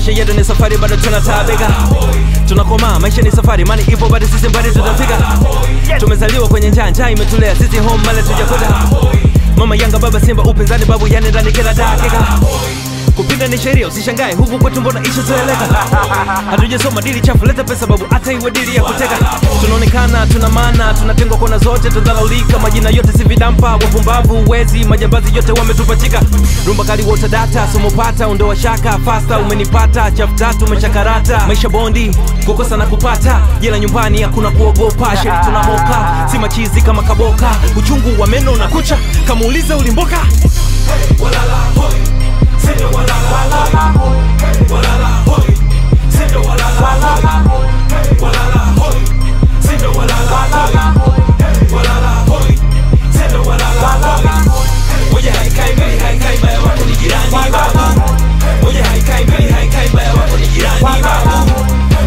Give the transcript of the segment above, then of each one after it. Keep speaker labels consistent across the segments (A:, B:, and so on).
A: maisha yetu ni safari bado tunatabika. Tunakoma maisha ni safari mani ipo bado sisi mbali tutafika. Tumezaliwa kwenye njaa imetulea sisi home male tujakuta. Mama Yanga baba Simba upinzani babu yani ndani kila dakika. Kupinda ni sheria usishangae huku kwetu mbona isha zoeleka. Hatujasoma dili chafu leta pesa babu hata iwe dili ya kuteka. Tunaonekana tuna maana tunatengwa kona zote tudhalaulika. Majina yote si vidampa wapumbavu wezi majambazi yote wametupachika. Rumba kali water data somo pata ondoa shaka faster umenipata chafu tatu umeshakarata. Maisha bondi kukosa na kupata jela nyumbani hakuna kuogopa. Sheri tunamoka si machizi kama kaboka. Uchungu wa meno na kucha kama uliza ulimboka. Walala hoi Sindo walala hoi, walala hoi, sindo walala hoi, walala hoi, sindo walala hoi, walala hoi, sindo walala hoi. Moja haikai mbili haikai mbaya wako ni jirani babu. Moja haikai mbili haikai mbaya wako ni jirani babu.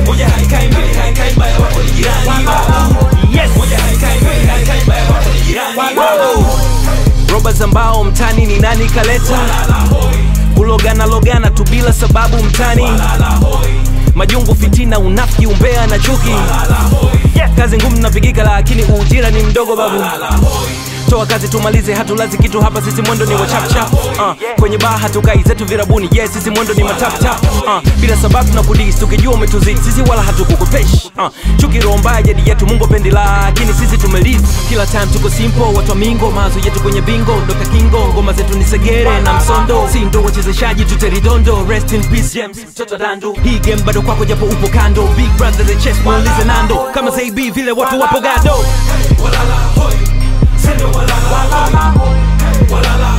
A: Moja haikai mbili haikai mbaya wako ni jirani babu. Moja haikai mbili haikai mbaya wako ni jirani babu. Roba zambao mtani ni nani kaleta? Kulogana tu bila sababu mtani. Majungu fitina unafiki umbea na chuki. Kazi ngumu napigika lakini ujira ni mdogo babu. Toa kazi tumalize hatulazi kitu hapa sisi mwendo ni wa chap chap. Kwenye bar hatukai zetu virabuni yes sisi mwendo ni matap tap. Bila sababu na kudisi tukijua umetuzidi sisi wala hatukukupeshi. Chuki roho mbaya jadi yetu Mungu pendi lakini sisi tumelive. Kila time tuko simple watu wa mingo mazo yetu kwenye bingo. Dr. Kingo ngoma zetu ni segere na msondo. Si ndo wachezeshaji tuteridondo rest in peace James Toto Dando. Hii game bado kwako japo upo kando. Big brother the chess muulize Nando. Kama ZB vile watu wapo gado. Walala hoi Sindo walala hoi, walala